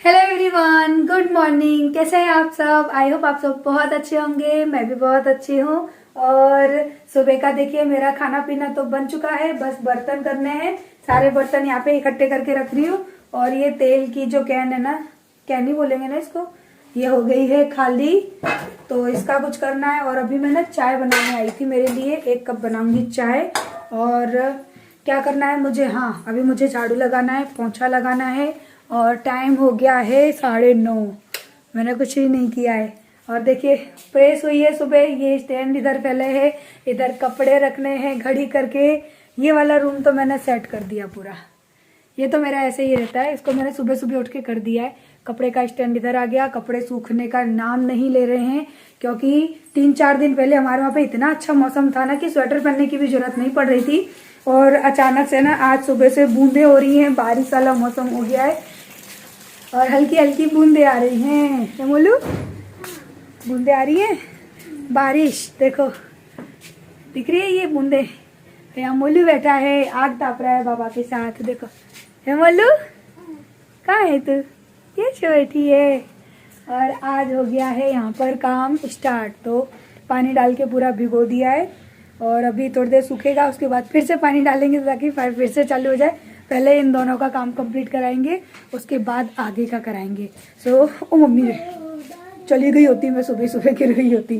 Hello everyone, good morning. कैसे हैं आप सब? आई होप आप सब बहुत अच्छे होंगे। मैं भी बहुत अच्छी हूँ। और सुबह का देखिए मेरा खाना पीना तो बन चुका है, बस बर्तन करने हैं। सारे बर्तन यहाँ पे इकट्ठे करके रख रही हूँ। और ये तेल की जो कैन है ना, कैन ही बोलेंगे ना इसको, ये हो गई है खाली, तो इसका कुछ करना है। और अभी मैं ना चाय बनाने आई थी मेरे लिए, 1 कप बनाऊंगी चाय। और क्या करना है मुझे, हाँ अभी मुझे झाड़ू लगाना है, पोंछा लगाना है। और टाइम हो गया है 9:30, मैंने कुछ ही नहीं किया है। और देखिए प्रेस हुई है सुबह, ये स्टैंड इधर फैले है, इधर कपड़े रखने हैं घड़ी करके। ये वाला रूम तो मैंने सेट कर दिया पूरा, ये तो मेरा ऐसे ही रहता है। इसको मैंने सुबह सुबह उठ के कर दिया है। कपड़े का स्टैंड इधर आ गया। कपड़े सूखने का नाम नहीं ले रहे हैं, क्योंकि 3-4 दिन पहले हमारे वहाँ पे इतना अच्छा मौसम था ना कि स्वेटर पहनने की भी जरूरत नहीं पड़ रही थी। और अचानक से ना आज सुबह से बूंदे हो रही हैं, बारिश वाला मौसम हो गया है और हल्की हल्की बूंदे आ रही हैं। क्या बोलूं, बूंदे आ रही हैं, बारिश देखो दिख रही है ये बूंदे। यहाँ मोलू बैठा है, आग ताप रहा है बाबा के साथ। देखो है मोलू, कहाँ है तू? ये बैठी है। और आज हो गया है यहाँ पर काम स्टार्ट, तो पानी डाल के पूरा भिगो दिया है। और अभी थोड़ी देर सूखेगा, उसके बाद फिर से पानी डालेंगे ताकि फिर से चालू हो जाए। पहले इन दोनों का काम कंप्लीट कराएंगे, उसके बाद आगे का कराएंगे। ओ मम्मी चली गई होती, मैं सुबह सुबह गिर गई होती।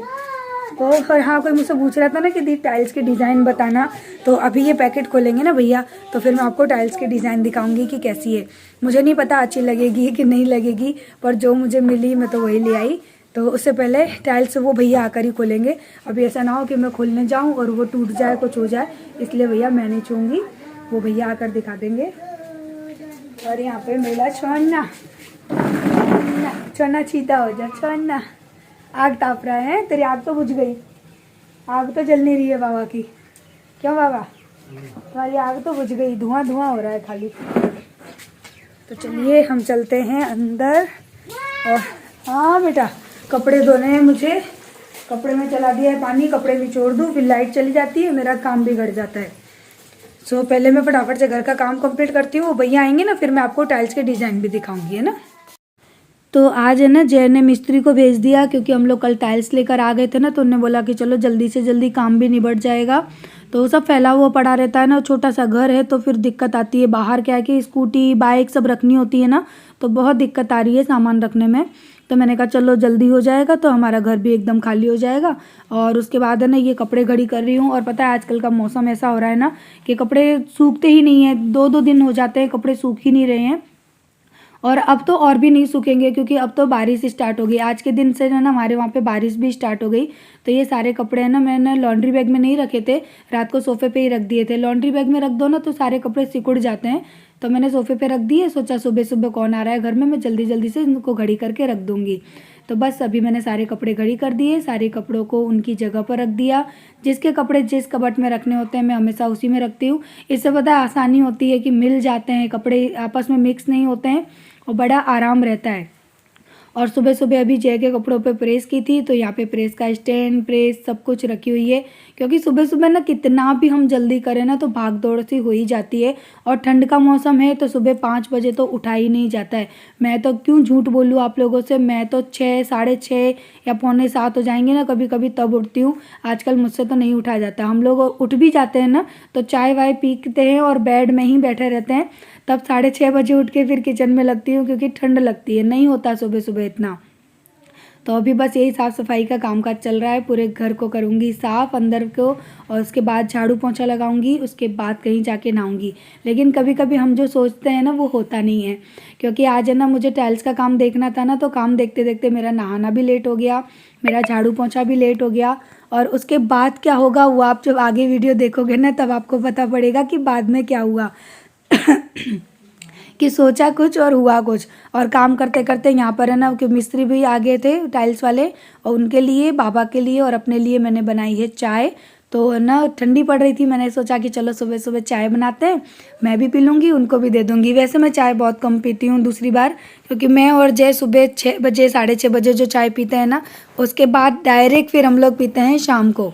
तो और हाँ, कोई मुझसे पूछ रहा था ना कि दी टाइल्स के डिज़ाइन बताना, तो अभी ये पैकेट खोलेंगे ना भैया, तो फिर मैं आपको टाइल्स के डिज़ाइन दिखाऊंगी कि कैसी है। मुझे नहीं पता अच्छी लगेगी कि नहीं लगेगी, पर जो मुझे मिली मैं तो वही ले आई। तो उससे पहले टाइल्स वो भैया आकर ही खोलेंगे। अभी ऐसा ना हो कि मैं खोलने जाऊँ और वो टूट जाए, कुछ हो जाए, इसलिए भैया मैं नहीं छूँगी, वो भैया आकर दिखा देंगे। और यहाँ पे मेरा छोना छोना चीता हो जा। छोना आग ताप रहा है, तेरी आग तो बुझ गई, आग तो जल नहीं रही है बाबा की। क्यों बाबा, तुम्हारी आग तो बुझ गई, धुआं धुआं हो रहा है खाली। तो चलिए हम चलते हैं अंदर। और हाँ बेटा, कपड़े धोने हैं मुझे, कपड़े में चला दिया है पानी, कपड़े निचोड़ दूँ, फिर लाइट चली जाती है, मेरा काम बिगड़ जाता है। सो पहले मैं फटाफट से घर का काम कंप्लीट करती हूँ। वो भैया आएंगे ना, फिर मैं आपको टाइल्स के डिज़ाइन भी दिखाऊंगी, है ना। तो आज है ना जय ने मिस्त्री को भेज दिया, क्योंकि हम लोग कल टाइल्स लेकर आ गए थे ना, तो उन्होंने बोला कि चलो जल्दी से जल्दी काम भी निबट जाएगा। तो सब फैला हुआ पड़ा रहता है ना, छोटा सा घर है तो फिर दिक्कत आती है। बाहर क्या है कि स्कूटी बाइक सब रखनी होती है ना, तो बहुत दिक्कत आ रही है सामान रखने में। तो मैंने कहा चलो जल्दी हो जाएगा तो हमारा घर भी एकदम खाली हो जाएगा। और उसके बाद है ना ये कपड़े घड़ी कर रही हूँ। और पता है आजकल का मौसम ऐसा हो रहा है ना कि कपड़े सूखते ही नहीं है, 2-2 दिन हो जाते हैं कपड़े सूख ही नहीं रहे हैं। और अब तो और भी नहीं सूखेंगे, क्योंकि अब तो बारिश स्टार्ट हो गई। आज के दिन से ना हमारे वहाँ पे बारिश भी स्टार्ट हो गई। तो ये सारे कपड़े हैं ना, मैंने लॉन्ड्री बैग में नहीं रखे थे, रात को सोफे पे ही रख दिए थे। लॉन्ड्री बैग में रख दो ना तो सारे कपड़े सिकुड़ जाते हैं, तो मैंने सोफे पे रख दिए। सोचा सुबह सुबह कौन आ रहा है घर में, मैं जल्दी जल्दी से इनको घड़ी करके रख दूँगी। तो बस अभी मैंने सारे कपड़े घड़ी कर दिए, सारे कपड़ों को उनकी जगह पर रख दिया। जिसके कपड़े जिस कबट में रखने होते हैं मैं हमेशा उसी में रखती हूँ। इससे पता है आसानी होती है कि मिल जाते हैं कपड़े, आपस में मिक्स नहीं होते हैं और बड़ा आराम रहता है। और सुबह सुबह अभी जय के कपड़ों पे प्रेस की थी, तो यहाँ पे प्रेस का स्टैंड, प्रेस सब कुछ रखी हुई है। क्योंकि सुबह सुबह ना कितना भी हम जल्दी करें ना तो भाग दौड़ सी हो ही जाती है। और ठंड का मौसम है तो सुबह 5 बजे तो उठा ही नहीं जाता है। मैं तो क्यों झूठ बोलूँ आप लोगों से, मैं तो 6, 6:30 या 6:45 हो जाएंगे ना कभी कभी तब उठती हूँ। आजकल मुझसे तो नहीं उठा जाता। हम लोग उठ भी जाते हैं ना तो चाय वाय पीते हैं और बेड में ही बैठे रहते हैं, तब 6:30 बजे उठ के फिर किचन में लगती हूँ, क्योंकि ठंड लगती है, नहीं होता सुबह सुबह इतना। तो अभी बस यही साफ़ सफाई का कामकाज चल रहा है। पूरे घर को करूँगी साफ़, अंदर को, और उसके बाद झाड़ू पोंछा लगाऊंगी, उसके बाद कहीं जाके नहाऊंगी। लेकिन कभी कभी हम जो सोचते हैं ना वो होता नहीं है। क्योंकि आज है ना मुझे टाइल्स का काम देखना था ना, तो काम देखते देखते मेरा नहाना भी लेट हो गया, मेरा झाड़ू पोंछा भी लेट हो गया। और उसके बाद क्या होगा वो आप जब आगे वीडियो देखोगे ना तब आपको पता पड़ेगा कि बाद में क्या हुआ। कि सोचा कुछ और हुआ कुछ। और काम करते करते यहाँ पर है ना कि मिस्त्री भी आ गए थे टाइल्स वाले, और उनके लिए, बाबा के लिए और अपने लिए मैंने बनाई है चाय। तो ना ठंडी पड़ रही थी, मैंने सोचा कि चलो सुबह सुबह चाय बनाते हैं, मैं भी पी लूँगी, उनको भी दे दूँगी। वैसे मैं चाय बहुत कम पीती हूँ दूसरी बार, क्योंकि मैं और जय सुबह 6 बजे 6:30 बजे जो चाय पीते हैं ना, उसके बाद डायरेक्ट फिर हम लोग पीते हैं शाम को।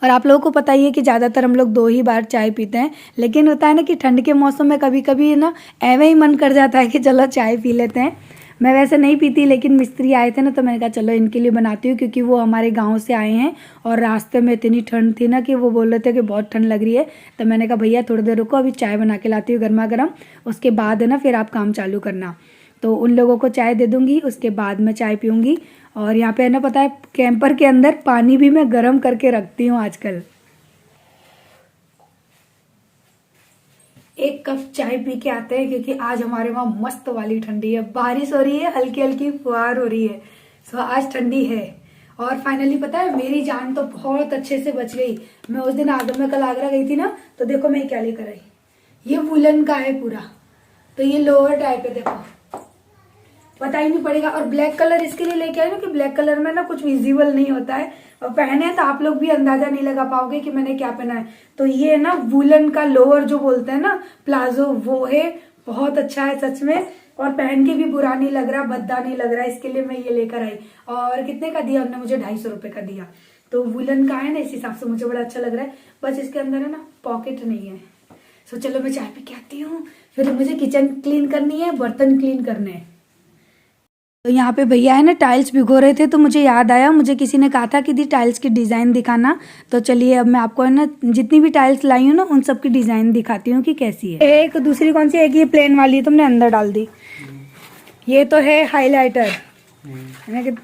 और आप लोगों को पता ही है कि ज़्यादातर हम लोग 2 ही बार चाय पीते हैं, लेकिन होता है ना कि ठंड के मौसम में कभी कभी ना ऐਵੇਂ ही मन कर जाता है कि चलो चाय पी लेते हैं। मैं वैसे नहीं पीती, लेकिन मिस्त्री आए थे ना तो मैंने कहा चलो इनके लिए बनाती हूँ, क्योंकि वो हमारे गांव से आए हैं और रास्ते में इतनी ठंड थी ना कि वो बोल रहे थे कि बहुत ठंड लग रही है। तो मैंने कहा भैया थोड़ी देर रुको, अभी चाय बना के लाती हूँ गर्मा गर्म, उसके बाद है ना फिर आप काम चालू करना। तो उन लोगों को चाय दे दूँगी, उसके बाद मैं चाय पीऊँगी। और यहाँ पे है ना पता है कैंपर के अंदर पानी भी मैं गर्म करके रखती हूँ आजकल। 1 कप चाय पी के आते हैं, क्योंकि आज हमारे वहाँ मस्त वाली ठंडी है, बारिश हो रही है, हल्की हल्की फुहार हो रही है। सो आज ठंडी है। और फाइनली पता है मेरी जान तो बहुत अच्छे से बच गई। मैं उस दिन मैं कल आगरा गई थी ना, तो देखो मैं क्या लेकर आई। ये वुलन का है पूरा, तो ये लोअर टाइप है, देखो पता ही नहीं पड़ेगा। और ब्लैक कलर इसके लिए लेके आई ना कि ब्लैक कलर में ना कुछ विजिबल नहीं होता है, और पहने तो आप लोग भी अंदाजा नहीं लगा पाओगे कि मैंने क्या पहना है। तो ये ना वुलन का लोअर जो बोलते हैं ना प्लाजो, वो है, बहुत अच्छा है सच में, और पहन के भी बुरा नहीं लग रहा, भद्दा नहीं लग रहा, इसके लिए मैं ये लेकर आई। और कितने का दिया उन्होंने मुझे? 250 रुपए का दिया। तो वुलन का है ना, इस हिसाब से मुझे बड़ा अच्छा लग रहा है। बस इसके अंदर है ना पॉकेट नहीं है। सो चलो मैं चाय पी के आती हूँ, फिर मुझे किचन क्लीन करनी है, बर्तन क्लीन करने हैं। तो यहाँ पे भैया है ना टाइल्स भिगो रहे थे, तो मुझे याद आया, मुझे किसी ने कहा था कि दी टाइल्स की डिज़ाइन दिखाना। तो चलिए अब मैं आपको है ना जितनी भी टाइल्स लाई हूँ ना उन सब की डिज़ाइन दिखाती हूँ कि कैसी है। एक दूसरी कौन सी? एक ये प्लेन वाली तुमने अंदर डाल दी। ये तो है हाईलाइटर,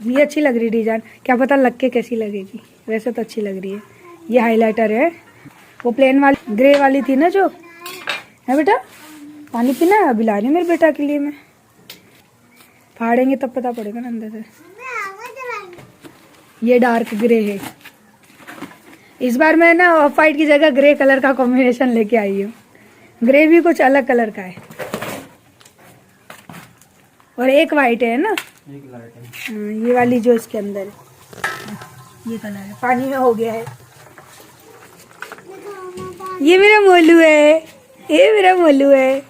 ये अच्छी लग रही डिज़ाइन, क्या पता लग के कैसी लगेगी, वैसे तो अच्छी लग रही है। ये हाईलाइटर है। वो प्लेन वाली ग्रे वाली थी ना जो है। बेटा पानी पीना है? अभी ला रही मेरे बेटा के लिए मैं। फाड़ेंगे तब पता पड़ेगा ना अंदर से। ये डार्क ग्रे है। इस बार मैं ना ऑफ वाइट की जगह ग्रे कलर का कॉम्बिनेशन लेके आई हूँ। ग्रे भी कुछ अलग कलर का है, और एक वाइट है ना, एक लाइट है। ये वाली जो इसके अंदर है ये कलर है, पानी में हो गया है। ये मेरा मोलू है, ये मेरा मोलू है।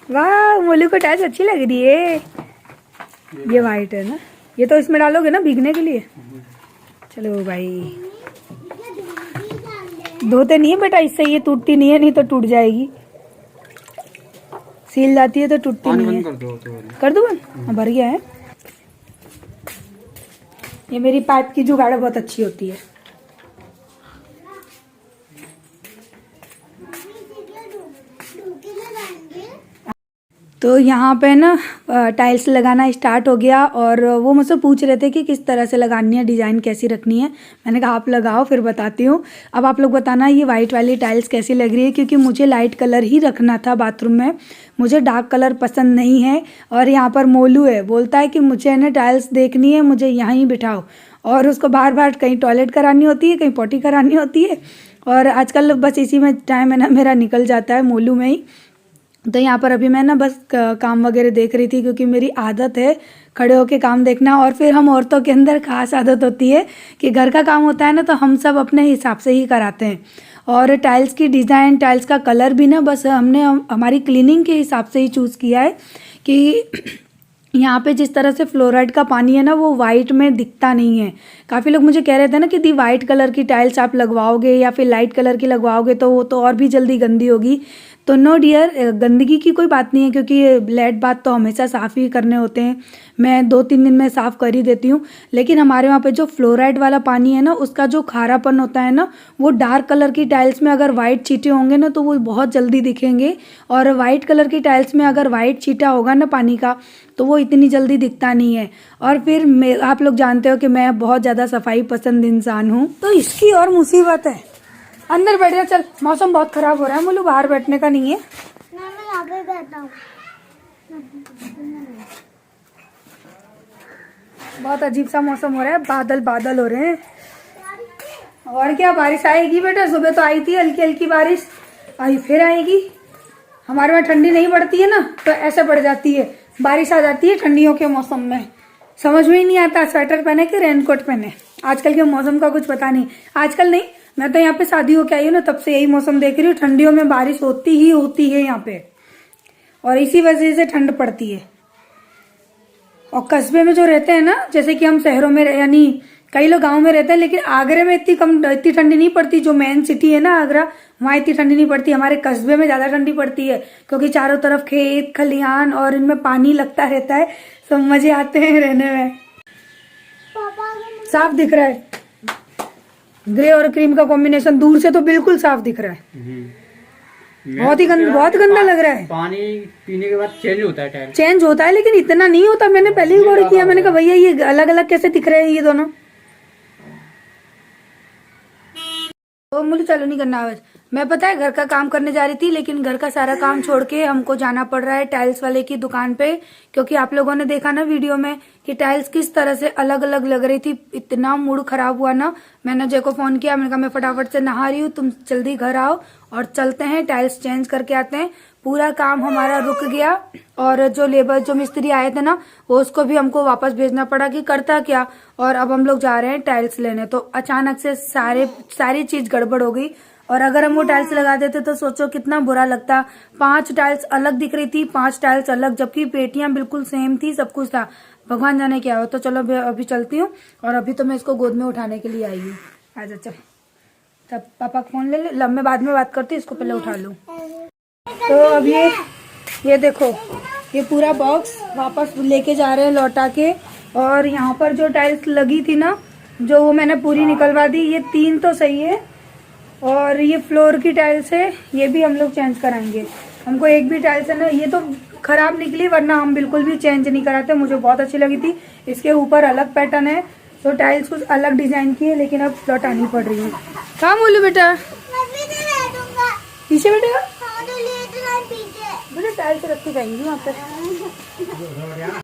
वाह मोलू को टाइल्स अच्छी लग रही है। ये वाइट है ना, ये तो इसमें डालोगे ना भीगने के लिए। चलो भाई, धोते नहीं है बेटा इससे, ये टूटती नहीं है, नहीं तो टूट जाएगी। सील जाती है तो टूटती नहीं है। कर दो बंद, भर गया है। ये मेरी पाइप की जुगाड़ बहुत अच्छी होती है। तो यहाँ पे ना टाइल्स लगाना स्टार्ट हो गया, और वो मुझसे पूछ रहे थे कि किस तरह से लगानी है, डिज़ाइन कैसी रखनी है। मैंने कहा आप लगाओ फिर बताती हूँ। अब आप लोग बताना ये वाइट वाली टाइल्स कैसी लग रही है, क्योंकि मुझे लाइट कलर ही रखना था बाथरूम में, मुझे डार्क कलर पसंद नहीं है। और यहाँ पर मोलू है, बोलता है कि मुझे ना टाइल्स देखनी है, मुझे यहाँ ही बिठाओ। और उसको बार बार कहीं टॉयलेट करानी होती है, कहीं पॉटी करानी होती है, और आजकल बस इसी में टाइम है ना मेरा निकल जाता है, मोलू में ही। तो यहाँ पर अभी मैं ना बस काम वगैरह देख रही थी, क्योंकि मेरी आदत है खड़े होके काम देखना। और फिर हम औरतों के अंदर खास आदत होती है कि घर का काम होता है ना तो हम सब अपने हिसाब से ही कराते हैं। और टाइल्स की डिज़ाइन, टाइल्स का कलर भी ना बस हमने हमारी क्लीनिंग के हिसाब से ही चूज़ किया है कि यहाँ पे जिस तरह से फ्लोराइड का पानी है ना वो वाइट में दिखता नहीं है। काफ़ी लोग मुझे कह रहे थे ना कि दी वाइट कलर की टाइल्स आप लगवाओगे या फिर लाइट कलर की लगवाओगे तो वो तो और भी जल्दी गंदी होगी। तो नो डियर, गंदगी की कोई बात नहीं है, क्योंकि लेट बाथ तो हमेशा साफ़ ही करने होते हैं। मैं 2-3 दिन में साफ़ कर ही देती हूँ। लेकिन हमारे वहाँ पे जो फ्लोराइड वाला पानी है ना उसका जो खारापन होता है ना, वो डार्क कलर की टाइल्स में अगर वाइट छींटे होंगे ना तो वो बहुत जल्दी दिखेंगे, और वाइट कलर की टाइल्स में अगर वाइट छींटा होगा ना पानी का तो वो इतनी जल्दी दिखता नहीं है। और फिर आप लोग जानते हो कि मैं बहुत ज़्यादा सफाई पसंद इंसान हूँ। तो इसकी और मुसीबत है। अंदर बैठ जा, चल, मौसम बहुत खराब हो रहा है, मुझे बाहर बैठने का नहीं है। मैं यहाँ पे बैठा हूँ। बहुत अजीब सा मौसम हो रहा है, बादल बादल हो रहे हैं। और क्या बारिश आएगी बेटा? सुबह तो आई थी हल्की हल्की बारिश, आई फिर आएगी। हमारे वहाँ ठंडी नहीं पड़ती है ना तो ऐसे पड़ जाती है, बारिश आ जाती है ठंडियों के मौसम में। समझ में ही नहीं आता स्वेटर पहने कि रेनकोट पहने। आजकल के मौसम का कुछ पता नहीं। आजकल नहीं, मैं तो यहाँ पे शादी होके आई हूँ ना तब से यही मौसम देख रही हूँ। ठंडियों में बारिश होती ही है यहाँ पे, और इसी वजह से ठंड पड़ती है। और कस्बे में जो रहते हैं ना, जैसे कि हम शहरों में यानी कई लोग गांव में रहते हैं, लेकिन आगरे में इतनी ठंडी नहीं पड़ती। जो मेन सिटी है ना आगरा, वहाँ इतनी ठंडी नहीं पड़ती। हमारे कस्बे में ज्यादा ठंडी पड़ती है, क्योंकि चारों तरफ खेत खलिहान और इनमें पानी लगता रहता है, सब मजे आते हैं रहने में। साफ दिख रहा है, ग्रे और क्रीम का कॉम्बिनेशन दूर से तो बिल्कुल साफ दिख रहा है। बहुत गंदा लग रहा है। पानी पीने के बाद चेंज होता है टाइल, चेंज होता है, लेकिन इतना नहीं होता। मैंने पहले ही गौर किया, मैंने कहा भैया ये अलग अलग कैसे दिख रहे हैं ये दोनों। तो मुझे चालू नहीं करना आवाज। मैं पता है घर का काम करने जा रही थी, लेकिन घर का सारा काम छोड़ के हमको जाना पड़ रहा है टाइल्स वाले की दुकान पे, क्योंकि आप लोगों ने देखा ना वीडियो में कि टाइल्स किस तरह से अलग अलग लग रही थी। इतना मूड खराब हुआ ना, मैंने जय को फोन किया, मैंने कहा मैं फटाफट से नहा रही हूँ, तुम जल्दी घर आओ और चलते हैं टाइल्स चेंज करके आते हैं। पूरा काम हमारा रुक गया, और जो मिस्त्री आए थे ना, वो उसको भी हमको वापस भेजना पड़ा कि करता क्या। और अब हम लोग जा रहे हैं टाइल्स लेने। तो अचानक से सारी चीज गड़बड़ हो गई, और अगर हम वो टाइल्स लगा देते तो सोचो कितना बुरा लगता। 5 टाइल्स अलग दिख रही थी, 5 टाइल्स अलग, जबकि पेटियां बिल्कुल सेम थी, सब कुछ था। भगवान जाने क्या हो। तो चलो अभी चलती हूँ, और अभी तो मैं इसको गोद में उठाने के लिए आई हूँ। आजा चल, तब पापा का फोन ले ले, मैं बाद में बात करती हूँ, इसको पहले उठा लूँ। तो अब ये देखो, ये पूरा बॉक्स वापस लेके जा रहे हैं लौटा के। और यहाँ पर जो टाइल्स लगी थी ना, जो वो मैंने पूरी निकलवा दी। ये 3 तो सही है, और ये फ्लोर की टाइल्स है, ये भी हम लोग चेंज कराएंगे। हमको एक भी टाइल्स है ना, ये तो खराब निकली, वरना हम बिल्कुल भी चेंज नहीं कराते। मुझे बहुत अच्छी लगी थी। इसके ऊपर अलग पैटर्न है, तो टाइल्स कुछ अलग डिजाइन की है, लेकिन अब लौटानी पड़ रही है। कहाँ बोलू बेटा, पीछे बेटा, बेटा टाइल्स रखी जाएंगी वहाँ पर।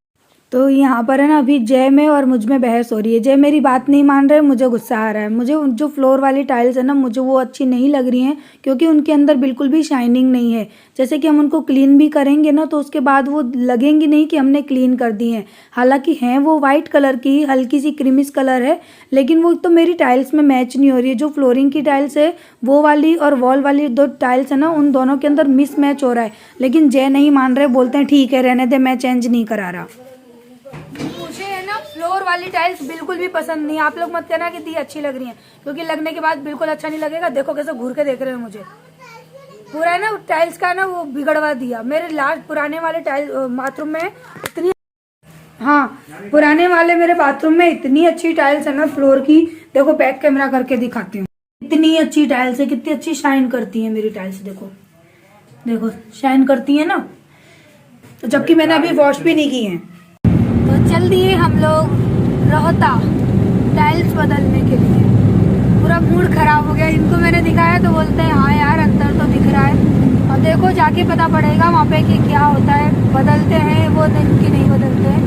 तो यहाँ पर है ना, अभी जय में और मुझ में बहस हो रही है। जय मेरी बात नहीं मान रहे, मुझे गुस्सा आ रहा है। मुझे जो फ्लोर वाली टाइल्स है ना, मुझे वो अच्छी नहीं लग रही हैं, क्योंकि उनके अंदर बिल्कुल भी शाइनिंग नहीं है। जैसे कि हम उनको क्लीन भी करेंगे ना, तो उसके बाद वो लगेंगी नहीं कि हमने क्लीन कर दी हैं। हालांकि हैं वो वाइट कलर की, हल्की सी क्रीमिश कलर है, लेकिन वो तो मेरी टाइल्स में मैच नहीं हो रही है। जो फ्लोरिंग की टाइल्स है वो वाली, और वॉल वाली 2 टाइल्स है ना, उन दोनों के अंदर मिस मैच हो रहा है। लेकिन जय नहीं मान रहे, बोलते हैं ठीक है रहने दे, मैं चेंज नहीं करा रहा। मुझे है ना फ्लोर वाली टाइल्स बिल्कुल भी पसंद नहीं। आप लोग मत कहना कि दी अच्छी लग रही हैं, क्योंकि लगने के बाद बिल्कुल अच्छा नहीं लगेगा। देखो कैसे घूर के देख रहे हो मुझे। पूरा है ना टाइल्स का ना वो बिगड़वा दिया। मेरे लास्ट पुराने वाले टाइल्स बाथरूम में इतनी, हाँ पुराने वाले मेरे बाथरूम में इतनी अच्छी टाइल्स है ना फ्लोर की। देखो बैक कैमरा करके दिखाती हूँ, इतनी अच्छी टाइल्स है, कितनी अच्छी शाइन करती है मेरी टाइल्स। देखो देखो शाइन करती है ना, तो जबकि मैंने अभी वॉश भी नहीं की है। तो चल दिए हम लोग रोहता टाइल्स बदलने के लिए। पूरा मूड खराब हो गया। इनको मैंने दिखाया तो बोलते हैं हाँ यार अंतर तो दिख रहा है। और देखो जाके पता पड़ेगा वहाँ पे कि क्या होता है, बदलते हैं वो दिन की नहीं बदलते हैं।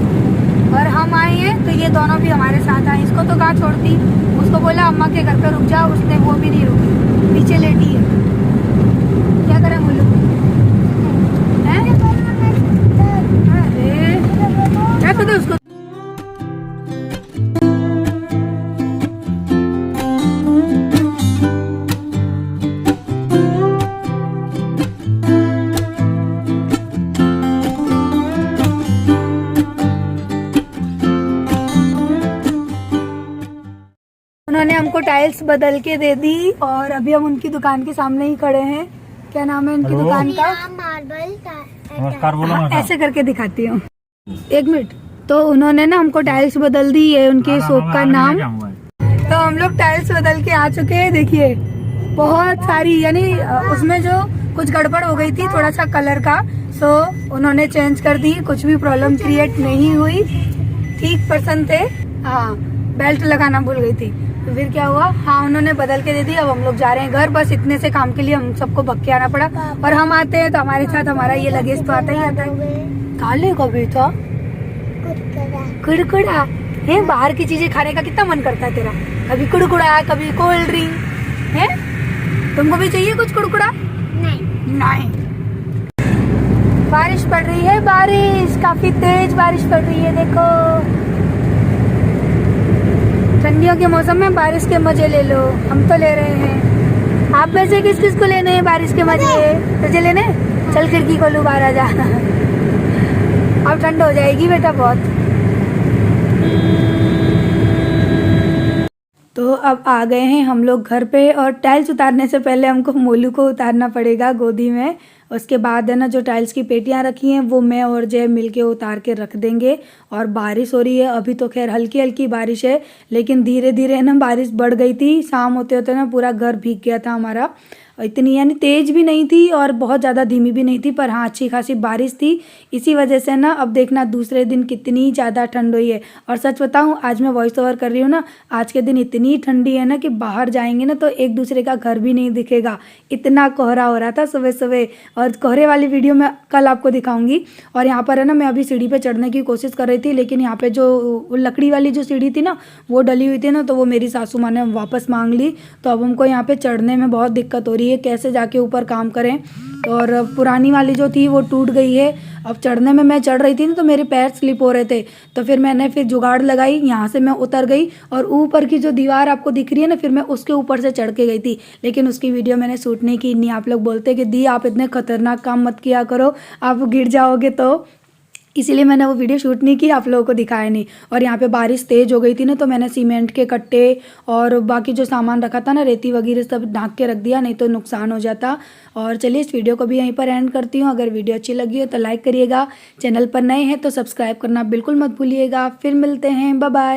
और हम आए हैं तो ये दोनों भी हमारे साथ आए। इसको तो कहाँ छोड़ती, उसको बोला अम्मा के घर पे रुक जा, उसने वो भी नहीं रुकी, पीछे लेटी है। क्या करें बोलो, अरे क्या कहते उसको। उन्होंने हमको टाइल्स बदल के दे दी, और अभी हम उनकी दुकान के सामने ही खड़े हैं। क्या नाम है उनकी दुकान का? नमस्कार बोलो। हाँ, ऐसे करके दिखाती हूँ, 1 मिनट। तो उन्होंने ना हमको टाइल्स बदल दी है, उनके शॉप का नाम। तो हम लोग टाइल्स बदल के आ चुके हैं। देखिए बहुत सारी, यानी उसमें जो कुछ गड़बड़ हो गई थी थोड़ा सा कलर का, सो उन्होंने चेंज कर दी। कुछ भी प्रॉब्लम क्रिएट नहीं हुई, ठीक पसंद थे। हाँ बेल्ट लगाना भूल गई थी, तो फिर क्या हुआ, हाँ उन्होंने बदल के दे दी। अब हम लोग जा रहे हैं घर। बस इतने से काम के लिए हम सबको भग के आना पड़ा। और हम आते हैं तो हमारे साथ हमारा ये लगेज तो आता ही आता है। काले का बेटा कुड़कुड़ा है, बाहर की चीजें खाने का कितना मन करता है तेरा। कभी कुड़कुड़ा, कभी कोल्ड ड्रिंक है। तुमको भी चाहिए कुछ कुड़कुड़ा? नहीं। बारिश पड़ रही है, बारिश काफी तेज बारिश पड़ रही है। देखो ठंडियों के मौसम में बारिश के मजे ले लो, हम तो ले रहे हैं। आप में से किस किस को लेने हैं बारिश के मजे? तुझे लेने? चल खिड़की खोलू, बाहर आ जा। अब ठंड हो जाएगी बेटा बहुत। तो अब आ गए हैं हम लोग घर पे और टाइल्स उतारने से पहले हमको मोलू को उतारना पड़ेगा गोदी में। उसके बाद है ना जो टाइल्स की पेटियां रखी हैं वो मैं और जय मिलके उतार के रख देंगे। और बारिश हो रही है, अभी तो खैर हल्की हल्की बारिश है, लेकिन धीरे धीरे ना बारिश बढ़ गई थी। शाम होते होते ना पूरा घर भीग गया था हमारा। इतनी यानी तेज़ भी नहीं थी और बहुत ज़्यादा धीमी भी नहीं थी, पर हाँ अच्छी खासी बारिश थी। इसी वजह से ना अब देखना दूसरे दिन कितनी ज़्यादा ठंड हुई है। और सच बताऊँ, आज मैं वॉइस ओवर कर रही हूँ ना, आज के दिन इतनी ठंडी है ना कि बाहर जाएंगे ना तो एक दूसरे का घर भी नहीं दिखेगा, इतना कोहरा हो रहा था सुबह सुबह। और कोहरे वाली वीडियो मैं कल आपको दिखाऊंगी। और यहाँ पर है ना मैं अभी सीढ़ी पे चढ़ने की कोशिश कर रही थी, लेकिन यहाँ पे जो लकड़ी वाली जो सीढ़ी थी ना वो डली हुई थी ना, तो वो मेरी सासू माँ ने वापस मांग ली। तो अब हमको यहाँ पे चढ़ने में बहुत दिक्कत हो रही है, कैसे जाके ऊपर काम करें। और पुरानी वाली जो थी वो टूट गई है। अब चढ़ने में मैं चढ़ रही थी ना तो मेरे पैर स्लिप हो रहे थे, तो फिर मैंने जुगाड़ लगाई, यहाँ से मैं उतर गई और ऊपर की जो दीवार आपको दिख रही है ना, फिर मैं उसके ऊपर से चढ़ के गई थी। लेकिन उसकी वीडियो मैंने शूट नहीं की। नहीं, आप लोग बोलते कि दी आप इतने खतरनाक काम मत किया करो, आप गिर जाओगे, तो इसीलिए मैंने वो वीडियो शूट नहीं की, आप लोगों को दिखाया नहीं। और यहाँ पे बारिश तेज़ हो गई थी ना, तो मैंने सीमेंट के कट्टे और बाकी जो सामान रखा था ना, रेती वगैरह सब ढाँक के रख दिया, नहीं तो नुकसान हो जाता। और चलिए इस वीडियो को भी यहीं पर एंड करती हूँ। अगर वीडियो अच्छी लगी हो तो लाइक करिएगा, चैनल पर नए हैं तो सब्सक्राइब करना बिल्कुल मत भूलिएगा। फिर मिलते हैं, बाय बाय।